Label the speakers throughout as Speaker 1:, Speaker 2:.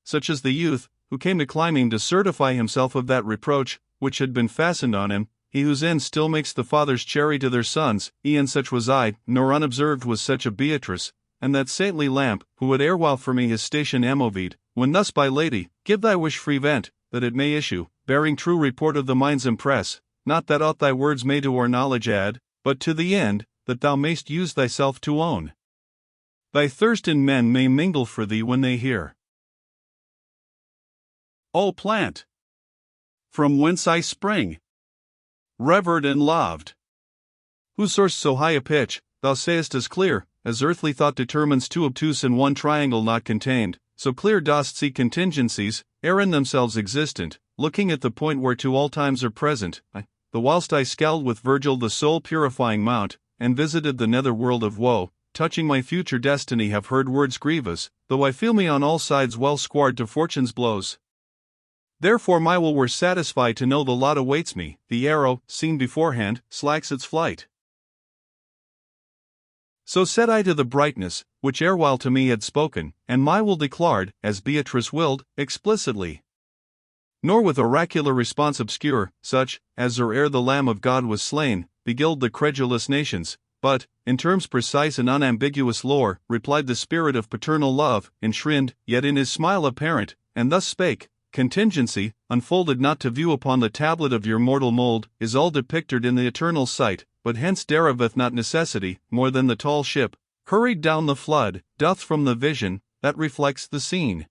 Speaker 1: such as the youth, who came to climbing to certify himself of that reproach, which had been fastened on him, he whose end still makes the fathers chary to their sons, e'en such was I, nor unobserved was such a Beatrice, and that saintly lamp, who had erewhile for me his station amovied, when thus by lady, give thy wish free vent, that it may issue, bearing true report of the mind's impress, not that aught thy words may to our knowledge add, but to the end, that thou mayst use thyself to own. Thy thirst in men may mingle for thee when they hear. O plant! From whence I spring, revered and loved, whose source so high a pitch, thou sayest as clear, as earthly thought determines too obtuse in one triangle not contained, so clear dost see contingencies, ere in themselves existent, looking at the point whereto all times are present, the whilst I scaled with Virgil the soul-purifying mount, and visited the nether world of woe, touching my future destiny have heard words grievous, though I feel me on all sides well squared to fortune's blows. Therefore my will were satisfied to know the lot awaits me, the arrow, seen beforehand, slacks its flight. So said I to the brightness, which erewhile to me had spoken, and my will declared, as Beatrice willed, explicitly. Nor with oracular response obscure, such, as ere the Lamb of God was slain, beguiled the credulous nations, but, in terms precise and unambiguous lore, replied the spirit of paternal love, enshrined, yet in his smile apparent, and thus spake, contingency, unfolded not to view upon the tablet of your mortal mold, is all depicted in the eternal sight, but hence deriveth not necessity, more than the tall ship, hurried down the flood, doth from the vision, that reflects the scene.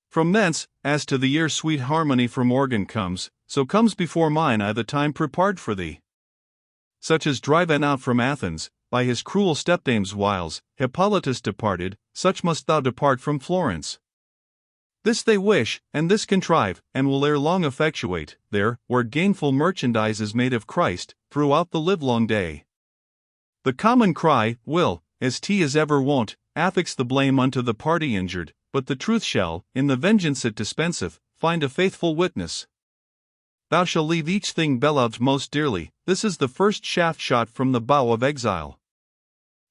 Speaker 1: From thence, as to the year sweet harmony from organ comes, so comes before mine eye the time prepared for thee. Such as driven out from Athens, by his cruel stepdame's wiles, Hippolytus departed, such must thou depart from Florence. This they wish, and this contrive, and will ere long effectuate, there, where gainful merchandise is made of Christ, throughout the livelong day. The common cry will, as T is ever wont, affix the blame unto the party injured, but the truth shall, in the vengeance it dispenseth, find a faithful witness. Thou shalt leave each thing beloved most dearly, this is the first shaft shot from the bow of exile.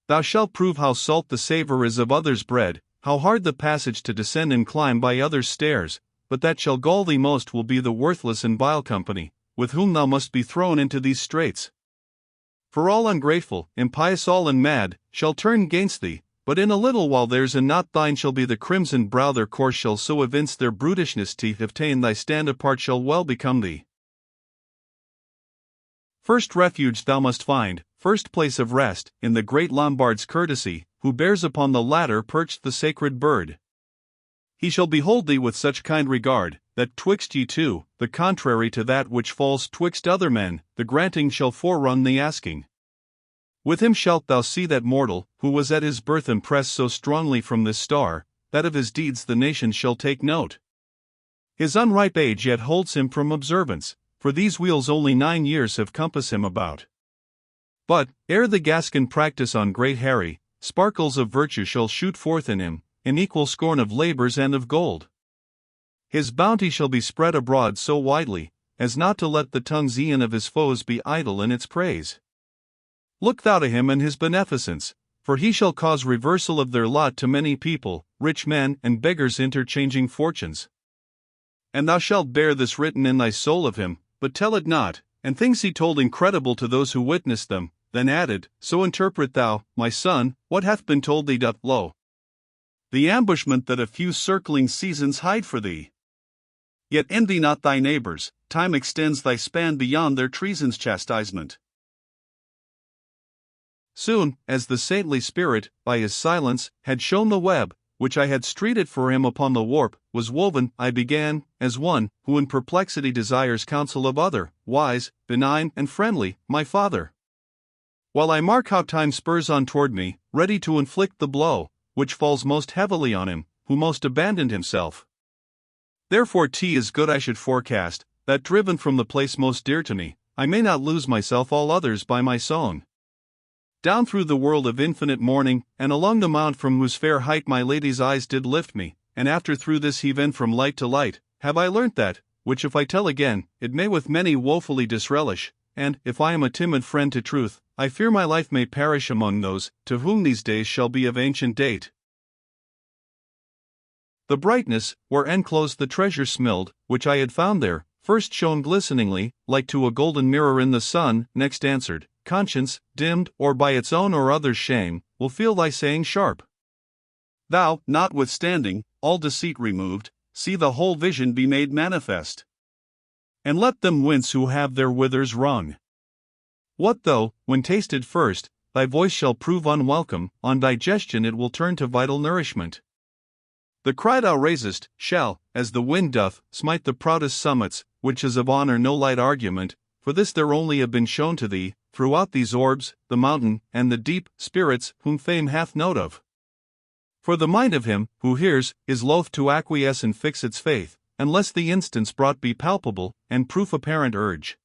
Speaker 1: Thou shalt prove how salt the savour is of others' bread, how hard the passage to descend and climb by others' stairs, but that shall gall thee most will be the worthless and vile company, with whom thou must be thrown into these straits. For all ungrateful, impious all and mad, shall turn 'gainst thee, but in a little while theirs and not thine shall be the crimson brow their course shall so evince their brutishness to obtain thy stand apart shall well become thee. First refuge thou must find, first place of rest, in the great Lombard's courtesy, who bears upon the ladder perched the sacred bird. He shall behold thee with such kind regard, that twixt ye two, the contrary to that which falls twixt other men, the granting shall forerun the asking. With him shalt thou see that mortal, who was at his birth impressed so strongly from this star, that of his deeds the nations shall take note. His unripe age yet holds him from observance, for these wheels only 9 years have compassed him about. But, ere the Gascon practice on great Harry, sparkles of virtue shall shoot forth in him, in equal scorn of labours and of gold. His bounty shall be spread abroad so widely, as not to let the tongues e'en of his foes be idle in its praise. Look thou to him and his beneficence, for he shall cause reversal of their lot to many people, rich men and beggars interchanging fortunes. And thou shalt bear this written in thy soul of him, but tell it not, and things he told incredible to those who witnessed them, then added, so interpret thou, my son, what hath been told thee doth lo. The ambushment that a few circling seasons hide for thee. Yet envy not thy neighbours, time extends thy span beyond their treason's chastisement. Soon, as the saintly spirit, by his silence, had shown the web, which I had streeted for him upon the warp, was woven, I began, as one, who in perplexity desires counsel of other, wise, benign, and friendly, my father. While I mark how time spurs on toward me, ready to inflict the blow, which falls most heavily on him, who most abandoned himself. Therefore 'tis good I should forecast, that driven from the place most dear to me, I may not lose myself all others by my song. Down through the world of infinite morning, and along the mount from whose fair height my lady's eyes did lift me, and after through this heaven from light to light, have I learnt that, which if I tell again, it may with many woefully disrelish, and, if I am a timid friend to truth, I fear my life may perish among those, to whom these days shall be of ancient date. The brightness, where enclosed the treasure smilled, which I had found there, first shone glisteningly, like to a golden mirror in the sun, next answered, Conscience, dimmed, or by its own or other's shame, will feel thy saying sharp. Thou, notwithstanding, all deceit removed, see the whole vision be made manifest. And let them wince who have their withers wrung. What though, when tasted first, thy voice shall prove unwelcome, on digestion it will turn to vital nourishment. The cry thou raisest, shall, as the wind doth, smite the proudest summits, which is of honor no light argument, for this there only have been shown to thee, throughout these orbs, the mountain, and the deep, spirits, whom fame hath note of. For the mind of him, who hears, is loath to acquiesce and fix its faith, unless the instance brought be palpable, and proof apparent urge.